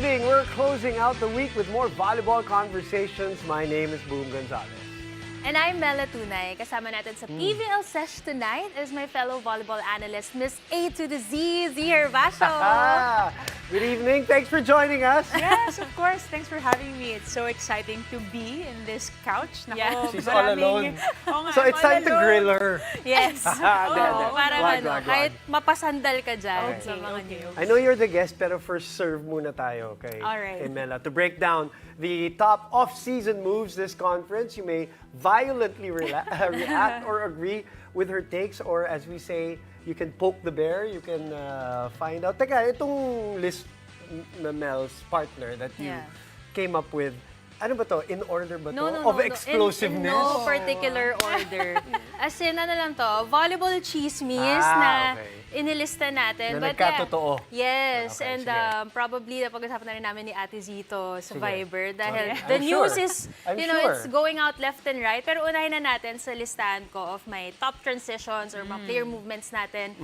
evening. We're closing out the week with more volleyball conversations. My name is Boom Gonzalez. And I'm Mela Tunay. Kasama natin sa PVL Sesh tonight is my fellow volleyball analyst, Miss A to the Z, Herbacio. Good evening. Thanks for joining us. Yes, of course. Thanks for having me. It's so exciting to be in this couch. Nako, Yeah. She's all alone. Oo nga, So it's time to grill her. Yes. Parang Wag. kahit mapasandal ka dyan sa mga okay. news. I know you're the guest, pero first serve muna tayo kay Mela to break down the top off-season moves this conference. You may violently react or agree with her takes, or as we say, you can poke the bear, you can find out. Teka, itong list na Mel's partner that you came up with, ano ba to? In order ba to? Of explosiveness? In no particular order. As in, ano lang to, volleyball chismis na inilista natin. Na nagkatotoo. Yes, Okay, and sige. probably napag-usapan na rin namin ni Ate Zito sa Viber dahil Okay. the I'm news sure. is, I'm you know, sure. it's going out left and right. Pero unahin na natin sa listahan ko of my top transitions or mga player movements natin.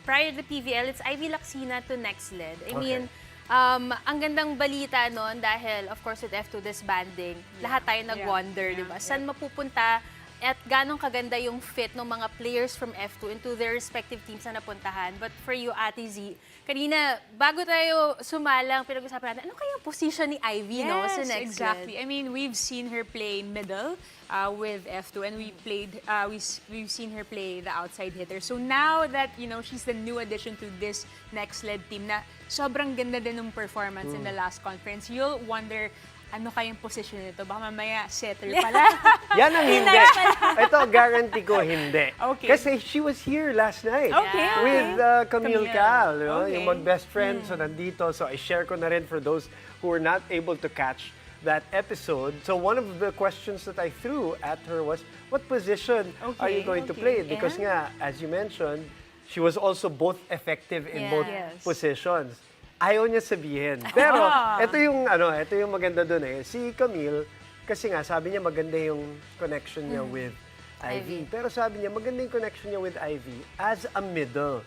Prior to the PVL, it's Ivy Lacsina to next lead. I mean, ang gandang balita noon dahil, of course, with F2 disbanding, lahat tayo nag-wonder, di ba? Saan mapupunta at ganong kaganda yung fit ng mga players from F2 into their respective teams na napuntahan. But for you, Ate Z, kanina, bago tayo sumalang, pinag-usapan natin, ano kayang position ni Ivy, no? Sa next exactly. lead? I mean, we've seen her play middle with F2, and we've seen her play the outside hitter. So now that, you know, she's the new addition to this next lead team na sobrang ganda din ng performance in the last conference, you'll wonder, ano kayang position nito? Baka mamaya setter pala. Yan ang hindi. Ito, guarantee ko hindi. Okay. Kasi she was here last night with Camille Cal, you know, yung mag-best friend. So nandito. So I share ko na rin for those who were not able to catch that episode. So one of the questions that I threw at her was, what position are you going to play? Because nga, as you mentioned, she was also both effective in both positions. Ayaw niya sabihin. Pero ito yung maganda doon eh. Si Camille, kasi nga sabi niya maganda yung connection niya with Ivy. Pero sabi niya maganda yung connection niya with Ivy as a middle.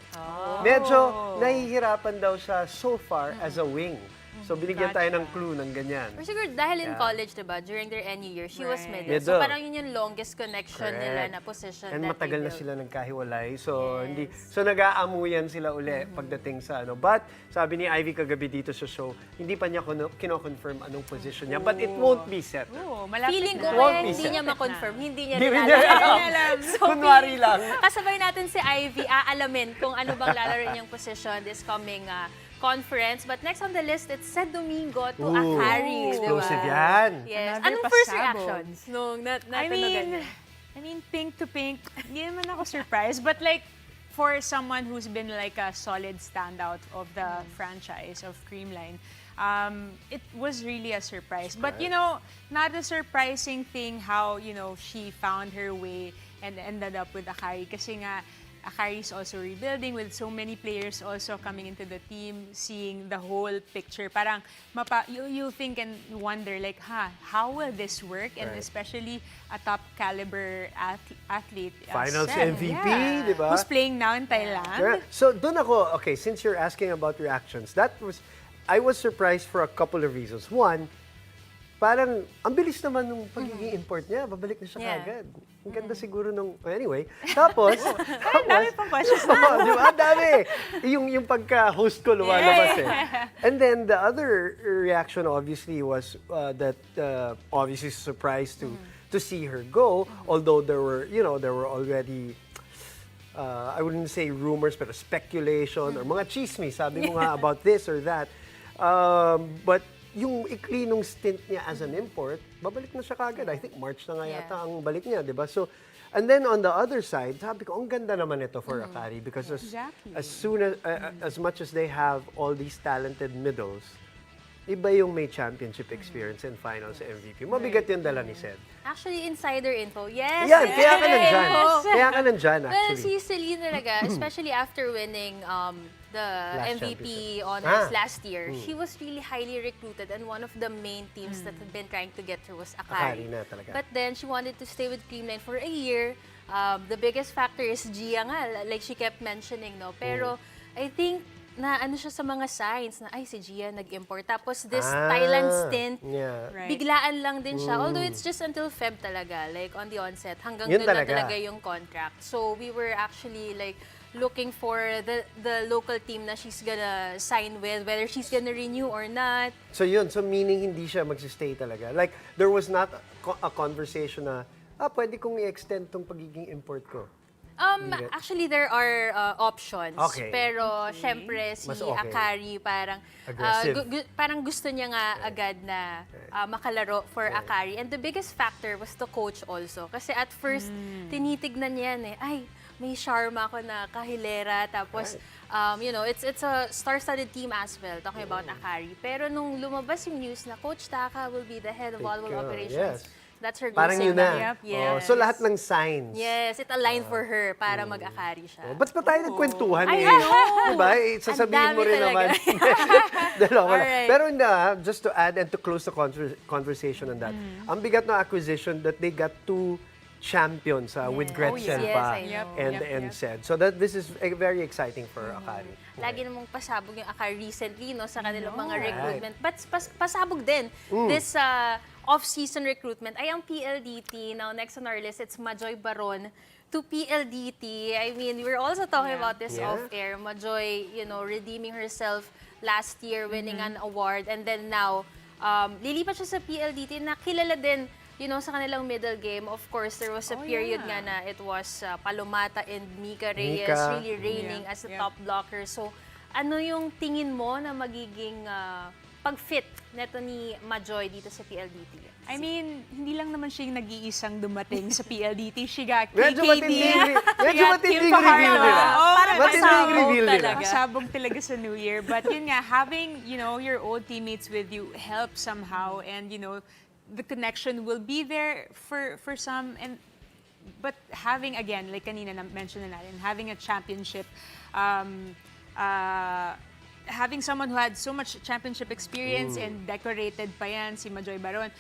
Medyo nahihirapan daw siya so far as a wing. So binigyan tayo ng clue ng ganyan. Or siguro dahil in college, diba, during their NU year, she was middle. So Middle. parang yun yung longest connection nila na position. And that matagal they na built. sila nagkahiwalay. So so nag-aamuyan sila uli pagdating sa ano. But sabi ni Ivy kagabi dito sa show, hindi pa niya kino-confirm anong position niya. But it won't be set. Feeling ko Won't kaya be hindi set. niya ma-confirm. Hindi niya Hindi rin niya alam. So, Kunwari lang. kasabay natin si Ivy, aalamin kung ano bang lalaro niyang position this coming conference. But next on the list, it's Sed Domingo to Akari. Explosive yan. Yes. Another Anong first pasabog. reactions nung natin I mean, pink to pink, hindi naman ako surprised. But like, for someone who's been like a solid standout of the franchise of Creamline, it was really a surprise. But, you know, not a surprising thing how, you know, she found her way and ended up with Akari. Kasi nga, Akari is also rebuilding with so many players also coming into the team, seeing the whole picture. Parang you'll think and wonder like, how will this work? And especially a top caliber athlete. Finals Sed, MVP, di ba? Who's playing now in Thailand. So doon ako, okay, since you're asking about reactions, I was surprised for a couple of reasons. One, parang ang bilis naman nung pagiging import niya, babalik na siya kaagad. Ang ganda siguro nung, anyway. Tapos, Dami pang questions di ba? Dami. Yung pagka-host ko lumalabas eh. And then the other reaction obviously was that obviously surprised to see her go, although there were already I wouldn't say rumors, pero speculation or mga chismis, sabi mo nga about this or that. But yung ikli nung stint niya as an import, babalik na siya kagad. I think March na nga yata ang balik niya, di ba? So, and then on the other side, sabi ko, ang ganda naman ito for Akari because as much as they have all these talented middles, iba yung may championship experience and finals MVP. Mabigat yung dala ni Sed. Actually, insider info. Yes. Yan, kaya ka nandyan. Kaya ka nandyan, Well, actually. si Celine talaga, especially after winning the Last MVP championship. honors last year, she was really highly recruited and one of the main teams that had been trying to get her was Akari. Akari na talaga. But then she wanted to stay with Creamline for a year. The biggest factor is Gia nga, like she kept mentioning, no? Pero I think na ano siya sa mga signs na, ay, si Gia nag-import. Tapos this Thailand stint, Yeah. Right. biglaan lang din siya. Although it's just until Feb talaga, like on the onset. Hanggang Yun doon lang talaga. talaga yung contract. So we were actually like looking for the local team na she's gonna sign with, whether she's gonna renew or not. So yun, so meaning hindi siya magsistay talaga. Like, there was not a conversation na, pwede kong i-extend tong pagiging import ko. Actually, there are options. Okay. Pero, syempre, si Mas okay. Akari parang, Aggressive. parang gusto niya nga agad na makalaro for Akari. And the biggest factor was the coach also. Kasi at first, tinitignan niya yan ay, may charma ako na kahilera. Tapos, you know, it's a star-studded team as well, talking about Akari. Pero nung lumabas yung news na Coach Taka will be the head of volleyball operations, Yes. that's her Parang goal yun na. signal. Oh, Yes. so lahat ng signs. Yes, it aligned for her para mag-Akari siya. Ba't pa tayo nagkwentuhan I eh? know. Diba? Sasabihin mo Ang dami rin naman. talaga. Dalawa lang. Alright. Pero just to add and to close the conversation on that, ang bigat ng acquisition that they got two champions with Gretchen yes, pa I know. and said. So that this is very exciting for Akari. Lagi namang pasabog yung Akari recently no, sa kanilang mga recruitment. But pasabog din this off-season recruitment ay ang PLDT. Now, next on our list, it's Majoy Baron to PLDT. I mean, we were also talking about this off-air. Majoy, you know, redeeming herself last year, winning an award. And then now, lilipat siya sa PLDT na kilala din, you know, sa kanilang middle game. Of course, there was a period nga na it was Palomata and Mika Reyes Mika. really reigning as a top blocker. So, ano yung tingin mo na magiging pag-fit neto ni Majoy dito sa PLDT? I mean, hindi lang naman siya yung nag-iisang dumating sa PLDT. She got Medyo KKD. matinding reveal nila. Parang Matinding pasabog reveal nila. talaga. Pasabog talaga sa New Year. But yun nga, having, you know, your old teammates with you helps somehow. And, you know, the connection will be there for some. But having, again, like kanina na-mention na natin, having a championship, having someone who had so much championship experience and decorated pa yan, si Majoy Baron,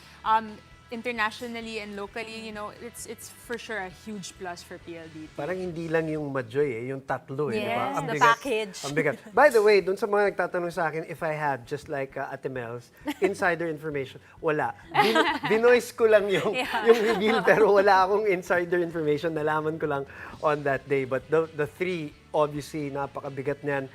internationally and locally, you know, it's for sure a huge plus for PLDT. Parang hindi lang yung Majoy yung tatlo eh. Yes, diba? Ang the bigat. package. Ang bigat. By the way, dun sa mga nagtatanong sa akin, if I had, just like Ate Mel's, insider information, wala. Binoise ko lang yung reveal, pero wala akong insider information. Nalaman ko lang on that day. But the three, obviously, napakabigat niyan.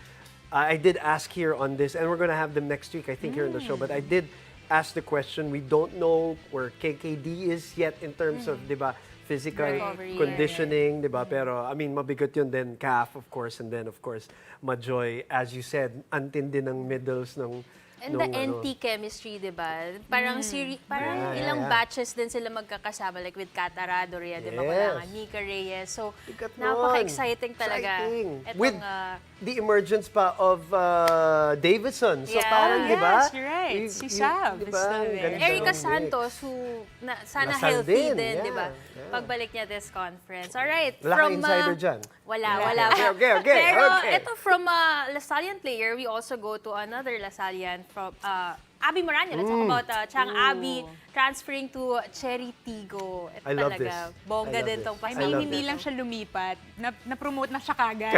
I did ask here on this, and we're gonna have them next week, I think, here on the show. But I did ask the question. We don't know where KKD is yet in terms of, di ba, physical Recovery, conditioning, di ba? Pero, I mean, mabigat yun din, calf, of course, and then, of course, Majoy, as you said, antindi ng middles ng And the NT chemistry, di ba? Parang, parang ilang batches din sila magkakasama, like with Catarado, di ba? Wala nga, Mika Reyes. So, Bigat napaka-exciting talaga. Exciting. Etong, With the emergence pa of Davidson. So Yeah. parang, di ba? Yes, you're right. Si Sav di is ba? still Ang there. ganda Erika ng mix. Santos, who sana Lasal healthy din, din, di ba? yeah. Pagbalik niya this conference. Alright. Wala kang insider dyan? Wala. Okay. Pero ito from a Lasallian player, we also go to another Lasallian from Abby Moranya. Let's talk about Chang Abby transferring to Cherry Tigo. Ito I love talaga. this. Bongga I love din this. tong I I mean, love hindi this. lang siya lumipat. Na-promote na siya kagad.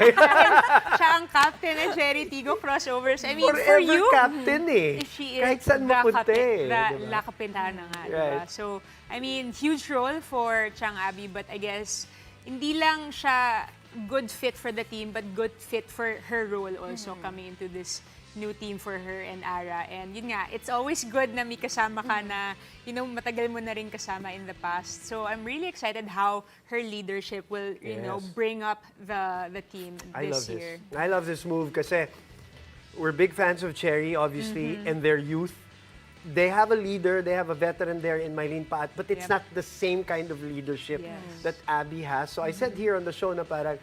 Siya ang captain ng Cherry Tigo crossovers. I mean, for Forever you, captain eh. she is Kahit saan mapunta eh. di ba? La Capitana nga, di Right. ba? So, I mean, huge role for Chang Abby, but I guess, hindi lang siya good fit for the team, but good fit for her role also coming into this new team for her and Ara. And yun nga, it's always good na may kasama ka na, you know, matagal mo na rin kasama in the past. So I'm really excited how her leadership will, you know, Yes. bring up the team I love this year. this. I love this move kasi we're big fans of Cherry, obviously, and their youth. They have a leader, they have a veteran there in Mylene Paat, but it's not the same kind of leadership that Abby has. So I said here on the show na parang,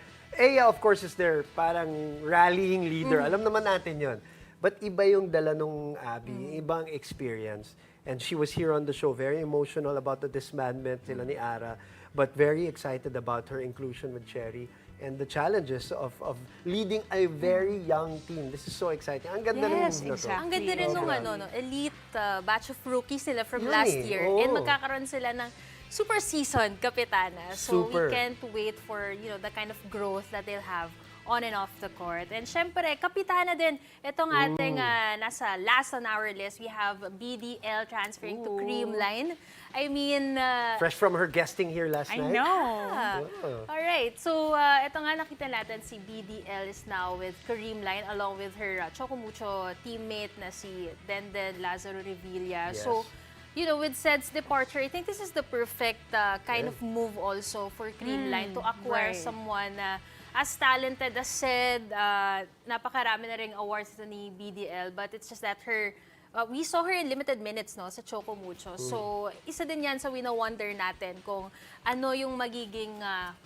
of course, is their parang rallying leader. Alam naman natin yon. But iba yung dala nung Abby, ibang experience. And she was here on the show, very emotional about the disbandment nila ni Ara, but very excited about her inclusion with Cherry and the challenges of leading a very young team. This is so exciting. Ang ganda ng Yes, move na to. exactly. Ang ganda rin nung elite batch of rookies nila from last year. Oo. And magkakaroon sila ng super seasoned kapitana. So Super. we can't wait for, you know, the kind of growth that they'll have on and off the court. And syempre, kapitana din itong ating nasa last on our list. We have BDL transferring to Creamline. I mean... Fresh from her guesting here last I night. know. Alright, so ito nga nakita natin si BDL is now with Creamline along with her Chocomucho teammate na si Denden Lazaro Revilla. Yes. So, you know, with Ced's departure, I think this is the perfect kind of move also for Creamline to acquire right. someone as talented as Ced. Napakarami na ring awards ito ni BDL, but it's just that we saw her in limited minutes no sa Chocomucho. So, isa din yan sa wina-wonder natin kung ano yung magiging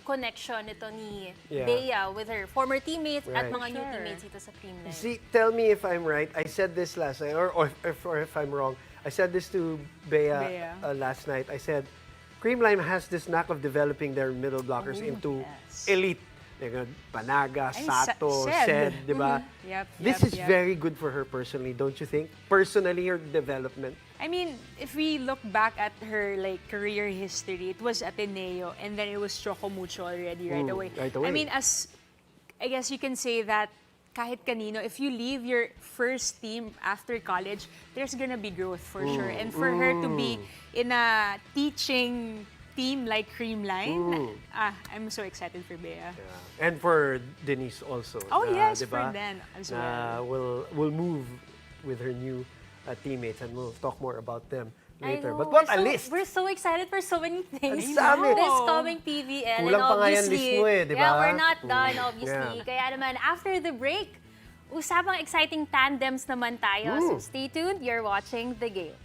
connection nito ni Bea with her former teammates at mga new teammates dito sa Creamline. See, tell me if I'm right. I said this last night, or if I'm wrong. I said this to Bea, last night. I said, Creamline has this knack of developing their middle blockers into elite. Like, Panaga, Sato, Ced, di ba? This is very good for her personally, don't you think? Personally, her development. I mean, if we look back at her like career history, it was Ateneo and then it was Chocomucho already right away. Right away. I mean, I guess you can say that kahit kanino, if you leave your first team after college, there's gonna be growth for sure. And for her to be in a teaching team like Creamline, I'm so excited for Bea. Yeah. And for Denise also. Oh yes, diba? for Dan as well. We'll move with her new teammates and we'll talk more about them I later. know, But what a list! We're so excited for so many things. Ang dami. This coming PVL. Kulang and pa nga yan obviously, list mo di ba? Yeah, we're not done, obviously. Yeah. Kaya naman, after the break, usapang exciting tandems naman tayo. So stay tuned. You're watching The Game.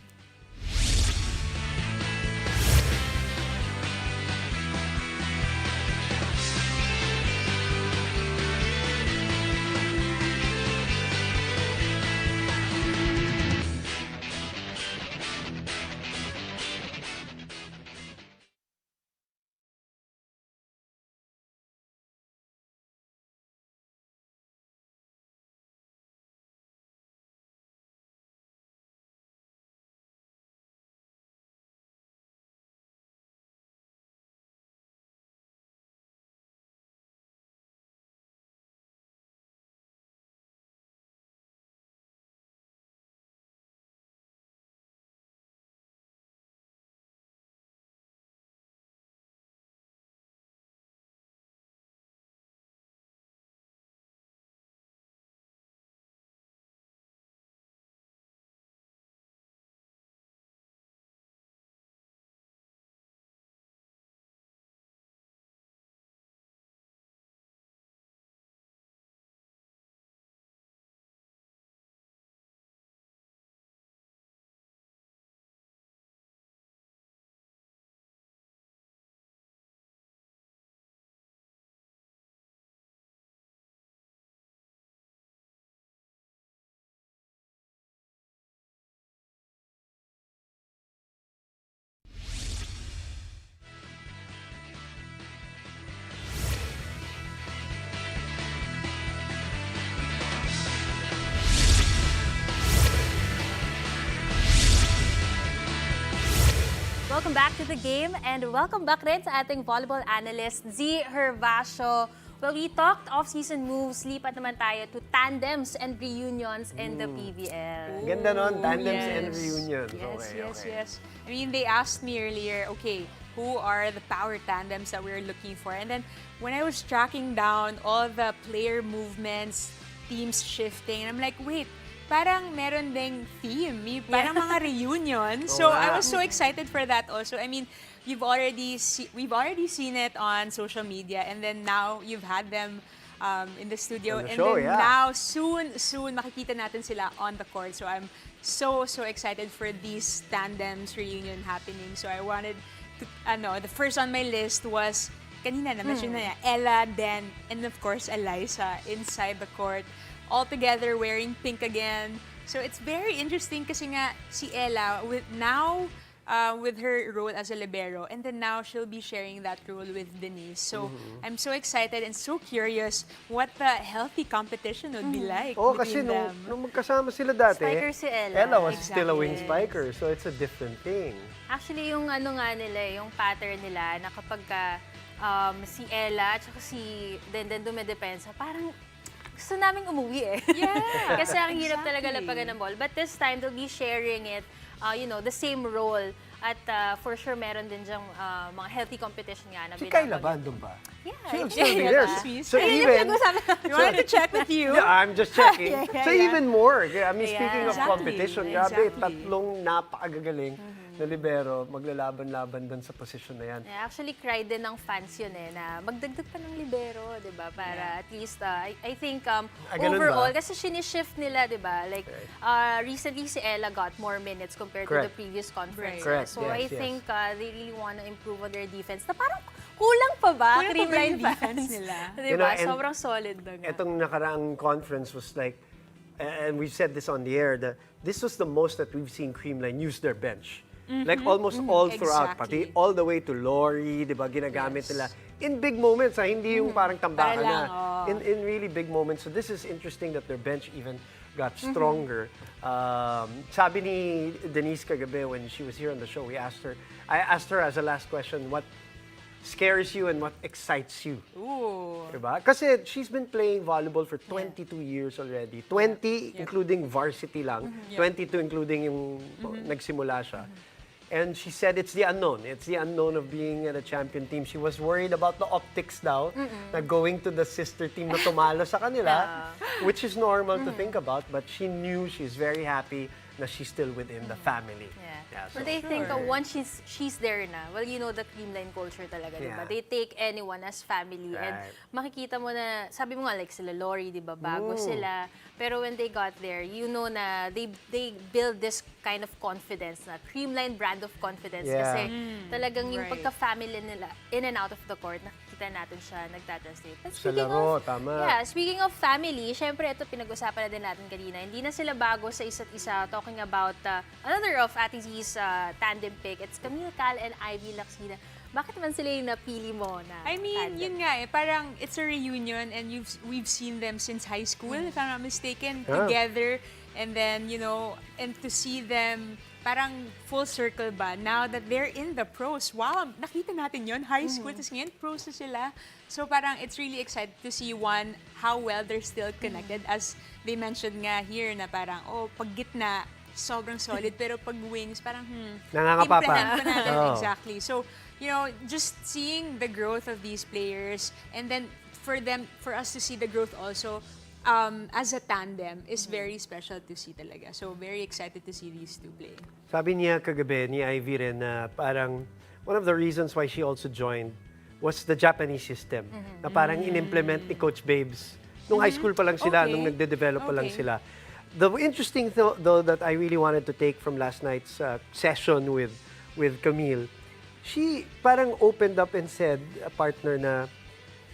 Welcome back to The Game and welcome back rin sa ating volleyball analyst, Z Hervasio. Well, we talked off-season moves, lipat naman tayo to tandems and reunions in the PVL. Ganda nun, tandems and reunions. Yes. I mean, they asked me earlier, okay, who are the power tandems that we're looking for? And then when I was tracking down all the player movements, teams shifting, I'm like, wait, parang meron ding theme, parang mga reunion. So I was so excited for that also. I mean, we've already seen it on social media, and then now you've had them in the studio, On the and show, then now soon makikita natin sila on the court. So I'm so excited for these tandems reunion happening. So I wanted to, the first on my list was kanina na mention na niya, Ella, Den, and of course Eliza inside the court, all together wearing pink again. So it's very interesting kasi nga si Ella with her role as a libero, and then now she'll be sharing that role with Denise. So I'm so excited and so curious what the healthy competition would be like Kasi between them. nung magkasama sila dati, Spiker si Ella. Ella was still a Exactly. wing spiker, so it's a different thing. Actually, yung ano nga nila, yung pattern nila na kapag ka, si Ella at saka si Denden Dumedepensa, parang gusto naming umuwi eh. Yeah, Kasi ang hirap talaga exactly. lapagan ng ball. But this time, they'll be sharing it, the same role. At for sure, meron din dyang mga healthy competition nga na Si Kyla ba, binabanggit. andun ba? Yeah, She'll yeah, still be yeah, there. diba? So Ayun yung even... pinag-usapan. We wanted to check with you. Yeah, I'm just checking. Yeah, So yeah. even more. I mean, speaking of Exactly, competition, grabe, exactly. tatlong napakagagaling na libero, maglalaban-laban doon sa posisyon na yan. Yeah, actually, cry din ng fans yun na magdagdag pa ng libero, di ba? Para at least, I think, ganun overall, ba? kasi shift nila, di ba? Like, recently si Ella got more minutes compared to the Correct. previous conferences. Correct, So yes, I yes. think they really want to improve on their defense. Na parang kulang pa ba? Kulang pa ba Creamline yung defense fans? nila? Di You know, ba? and Sobrang solid na nga. Etong nakaraang conference was like, and we've said this on the air, that this was the most that we've seen Creamline use their bench. Like almost all throughout, Exactly. pati all the way to Lori, di ba, ginagamit nila. In big moments, hindi yung parang tambakan Para lang, na. In really big moments. So this is interesting that their bench even got stronger. Sabi ni Denise kagabi when she was here on the show, I asked her as a last question, what scares you and what excites you? Ooh. Diba? Kasi she's been playing volleyball for 22 years already. 20 including varsity lang. 22 including yung nagsimula siya. And she said it's the unknown. It's the unknown of being at a champion team. She was worried about the optics daw, na going to the sister team na tumalo sa kanila, which is normal to think about, but she knew she's very happy na she's still within the family. Yeah. so- But I think once she's there na, well, you know the Creamline culture talaga, di ba? Yeah. They take anyone as family. And Right. makikita mo na, sabi mo nga, like sila Lori, di ba? Bago sila. Pero when they got there, you know na they build this kind of confidence na Creamline brand of confidence. Yeah. Kasi talagang yung Right. pagka-family nila, in and out of the court, nakikita natin siya nagtatranslate. But Sa laro, tama. Yeah, speaking of family, syempre ito pinag-usapan na din natin kanina. Hindi na sila bago sa isa't isa. Talking about another of Ate Z's tandem pick. It's Camille Cal and Ivy Laxina. Bakit naman sila yung napili mo na I mean, tandem? yun nga parang it's a reunion and we've seen them since high school, if I'm not mistaken, Yeah. together. And then, and to see them parang full circle ba, now that they're in the pros. Wow, nakita natin yun, high school, tapos ngayon pros na sila. So parang it's really exciting to see how well they're still connected. As they mentioned nga here na parang, pag gitna, sobrang solid, pero pag wings, parang, Nangangapa pa. timplahan pa natin. Oo. Exactly. So, just seeing the growth of these players and then for us to see the growth also as a tandem is very special to see talaga. So, very excited to see these two play. Sabi niya kagabi ni Ivy rin na parang one of the reasons why she also joined was the Japanese system na parang in-implement ni Coach Babes. Nung high school pa lang sila, Okay. nung nagde-develop pa lang Okay. sila. The interesting though that I really wanted to take from last night's session with Camille, she parang opened up and said, a partner, na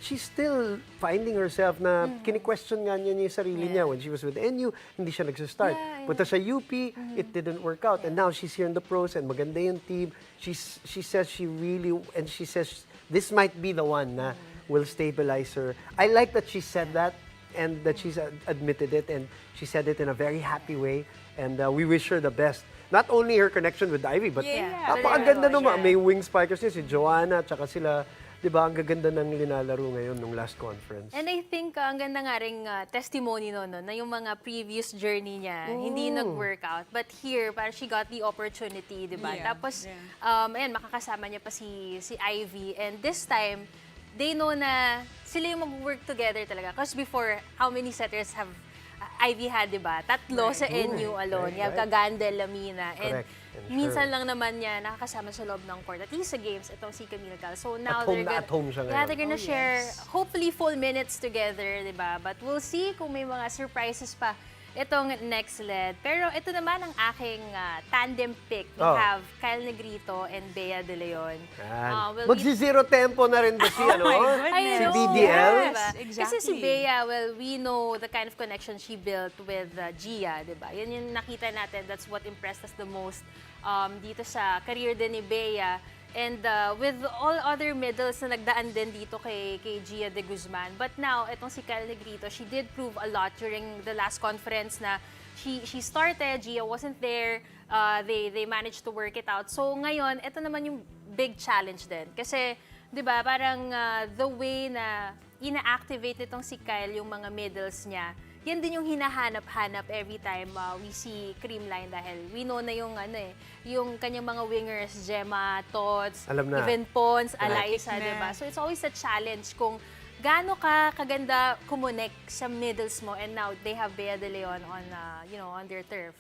she's still finding herself na kini-question nga niya yung sarili niya when she was with NU, hindi siya nagsistart. Yeah, yeah. Punta sa UP, it didn't work out. And now she's here in the pros and maganda yung team. She says she says this might be the one na will stabilize her. I like that she said that and that she's admitted it and she said it in a very happy way. And we wish her the best. Not only her connection with Ivy, but Yeah. napakaganda Yeah. naman. May wing spikers niya, si Joanna, tsaka sila, di ba, ang gaganda ng linalaro ngayon nung last conference. And I think ang ganda nga ring testimony no, na yung mga previous journey niya, hindi nag-work out. But here, parang she got the opportunity, di ba? Yeah, Tapos, yeah. ayan, makakasama niya pa si Ivy. And this time, they know na sila yung mag-work together talaga. Because before, how many setters have Ivy had, di ba? Tatlo sa NU alone. Right, You have right. Kagandel, Lamina. And Correct. And minsan sure. lang naman niya nakakasama sa loob ng court. At least sa games, itong si Camille Cal. So now At home they're na gonna, at home siya yeah, ngayon. they're gonna Oh, share yes. hopefully full minutes together, di ba? But we'll see kung may mga surprises pa itong next leg. Pero ito naman ang aking tandem pick. We Oh. have Kyle Negrito and Bea De Leon. Well, Magsi-zero tempo na rin ba si, Oh ano? my goodness. I Si know, DDL? diba? Yes, Kasi si exactly. Bea, well, we know the kind of connection she built with Gia, di ba? Yan yung nakita natin. That's what impressed us the most dito sa career din ni Bea. And with all other medals na nagdaan din dito kay Gia de Guzman. But now, itong si Kyle Negrito, she did prove a lot during the last conference na she started, Gia wasn't there, they managed to work it out. So ngayon, ito naman yung big challenge din. Kasi 'di ba, parang the way na ina-activate nitong si Kyle yung mga middles niya, yan din yung hinahanap-hanap every time we see Creamline dahil we know na yung yung kanyang mga wingers, Gemma, Tots, Alam na. even Pons, Right. Eliza, 'di ba? So it's always a challenge kung gaano ka kaganda kumonek sa middles mo, and now they have Bea De Leon on on their turf.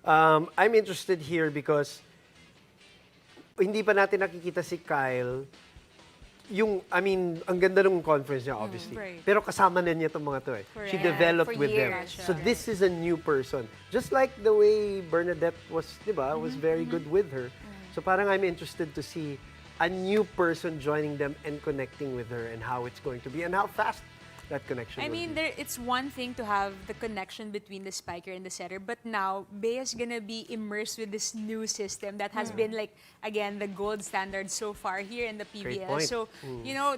I'm interested here because hindi pa natin nakikita si Kyle. Ang ganda ng conference niya, obviously. right. Pero kasama na niya itong mga to eh. She Correct. developed For with them. years, So yeah. this is a new person. Just like the way Bernadette was, di ba, was very good with her. So parang I'm interested to see a new person joining them and connecting with her and how it's going to be and how fast that connection I will mean, be. it's one thing to have the connection between the spiker and the setter, but now Bea's gonna be immersed with this new system that has been like, again, the gold standard so far here in the Great PBL. point. So,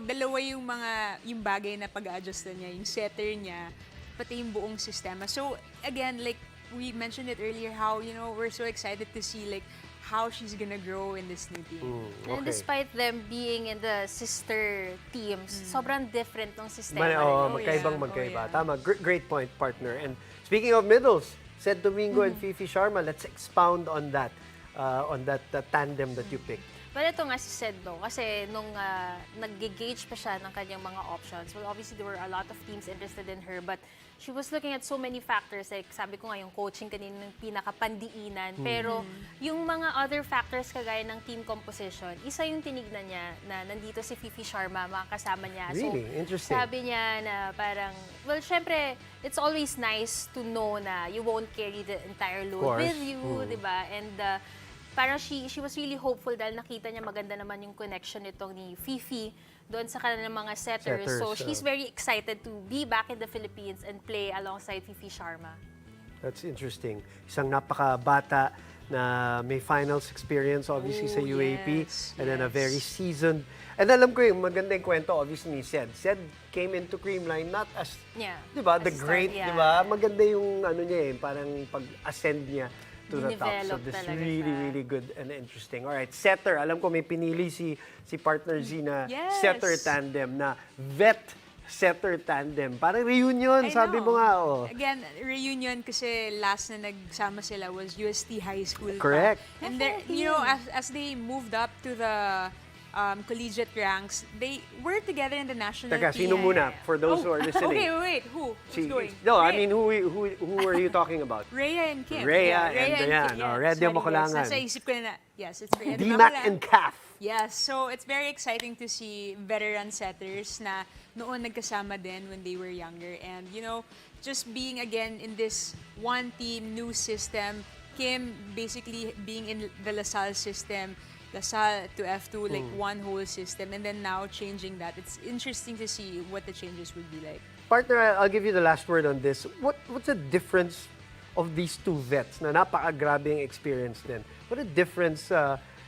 dalawa yung bagay na pag-adjust niya, yung setter niya, pati yung buong sistema. So, again, like we mentioned it earlier, how, we're so excited to see like how she's gonna grow in this new team. And despite them being in the sister teams, sobrang different ng sistema. Magkaibang yeah. magkaiba. Oh, yeah. Tama, great point, partner. And speaking of middles, Sed Domingo and Fifi Sharma, let's expound on that tandem that you picked. Well, ito nga si Sed, no? Kasi nung nag-gauge pa siya ng kanyang mga options, well, obviously there were a lot of teams interested in her, but she was looking at so many factors. Like, sabi ko nga, yung coaching kanina ng pinakapandiinan. Pero yung mga other factors kagaya ng team composition, isa yung tinignan niya na nandito si Fifi Sharma, mga kasama niya. Really? So, Interesting. sabi niya na parang, well, syempre, it's always nice to know na you won't carry the entire load course. with you, di ba? And parang she was really hopeful dahil nakita niya maganda naman yung connection nitong ni Fifi doon sa kanilang mga setters. So she's very excited to be back in the Philippines and play alongside Fifi Sharma. That's interesting. Isang napakabata na may finals experience obviously sa UAP yes, and then a yes. very seasoned. And alam ko yung magandang kwento obviously ni Sed. Sed came into Creamline not as, Yeah. 'di ba, the As a great, start, 'di ba? Maganda yung niya parang pag-ascend niya to the top. So Dinevelop this talaga really, siya. really good and interesting. All right, setter. Alam ko may pinili si partner Z na Yes. setter tandem na vet setter tandem. Parang reunion, I sabi know. mo nga. Oh. Again, reunion kasi last na nagsama sila was UST High School. pa. Correct. And they're, as they moved up to the collegiate ranks, they were together in the national Teka, team. sino muna? For those who are listening. Okay, wait. Who? Who's going? No, I Rhea. mean, who are you talking about? Rhea and Kim. Rhea and Kim. Dayan. Oh, Rhea Sorry, Makulangan. Nasa isip ko na, yes, it's Rhea D-Mac and Calf. Yes, so it's very exciting to see veteran setters na noon nagkasama din when they were younger. And, just being again in this one team, new system, Kim basically being in the LaSalle system, LaSalle to F2, like one whole system, and then now changing that. It's interesting to see what the changes would be like. Partner, I'll give you the last word on this. What's the difference of these two vets na napakagrabing experience din? What a difference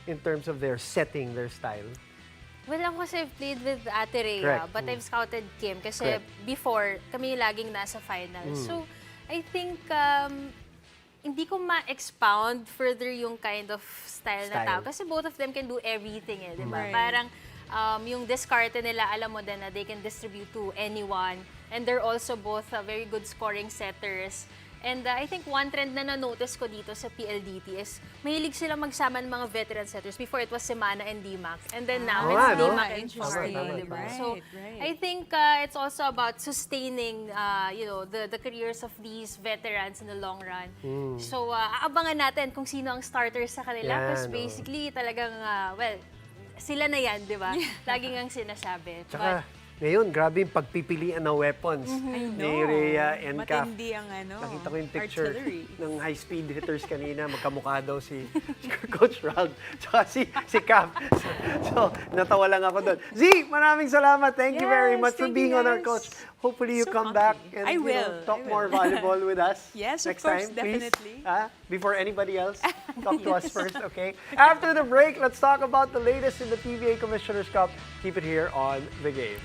in terms of their setting, their style? Well, ako kasi I've played with Ate Rhea, Correct. but I've scouted Kim kasi Correct. before, kami yung laging nasa finals. So, I think hindi ko ma-expound further yung kind of style na tao. Kasi both of them can do everything di ba? Right. Parang yung discarte nila, alam mo din na they can distribute to anyone. And they're also both very good scoring setters. And I think one trend na na-notice ko dito sa PLDT is mahilig sila magsama ng mga veteran setters. Before it was si Mana and D-Mac. And then now Oo it's nga, no? D-Mac and Interesting. Farley, di ba? Right, So right. I think it's also about sustaining the careers of these veterans in the long run. So aabangan natin kung sino ang starters sa kanila. Yan, Because basically talagang, sila na yan, di ba? Laging ang sinasabi. Tsaka, ngayon, grabe yung pagpipilian ng weapons I ni know. Rhea and Calf. Matindi ang Nakita ko yung picture artillery. ng high-speed hitters kanina. Magkamukha daw si Coach Ralph tsaka si Calf. So, natawa lang ako doon. Z, maraming salamat. Thank you very Yes, much for thank being you, on our guys. coach. Hopefully you So come comfy. back and I will, talk I more will. volleyball with us Yes, of next course, time, please. definitely. Before anybody else, talk to us first, okay? After the break, let's talk about the latest in the PBA Commissioner's Cup. Keep it here on The Game.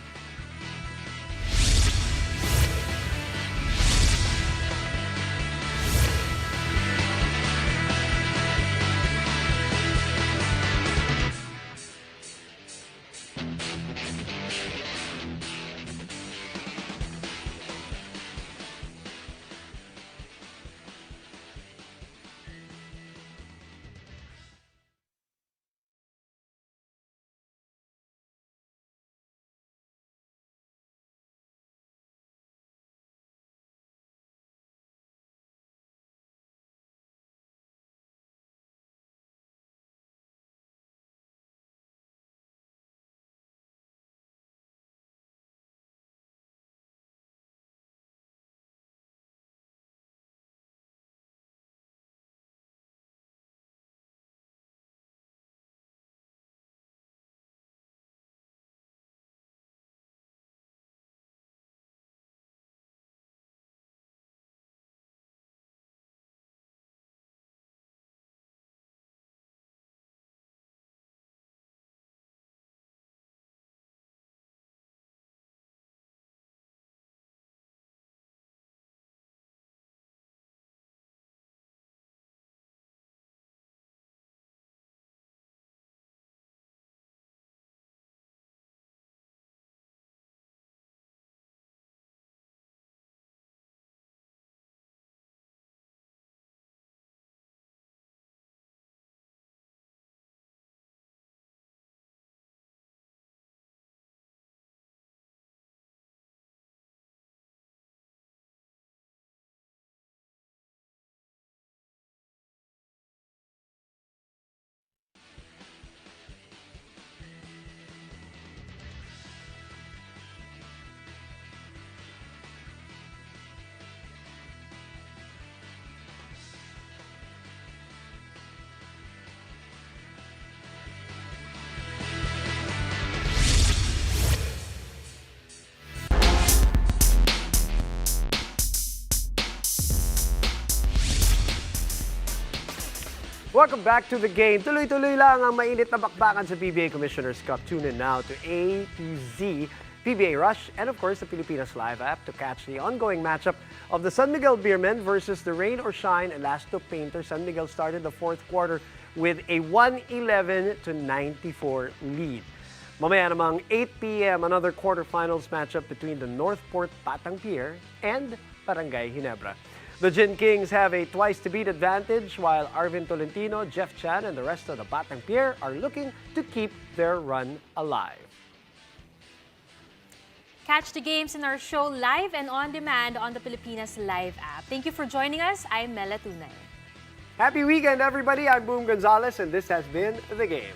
Welcome back to the game. Tuloy-tuloy lang ang mainit na bakbakan sa PBA Commissioner's Cup. Tune in now to A to Z, PBA Rush, and of course the Pilipinas Live app to catch the ongoing matchup of the San Miguel Beermen versus the Rain or Shine Elasto Painter. San Miguel started the fourth quarter with a 111-94 lead. Mamaya namang 8 p.m. another quarterfinals matchup between the Northport Patang Pier and Barangay Ginebra. The Gin Kings have a twice-to-beat advantage, while Arvin Tolentino, Jeff Chan, and the rest of the Batang Pier are looking to keep their run alive. Catch the games in our show live and on demand on the Pilipinas Live app. Thank you for joining us. I'm Mela Tunay. Happy weekend, everybody. I'm Boom Gonzalez, and this has been The Game.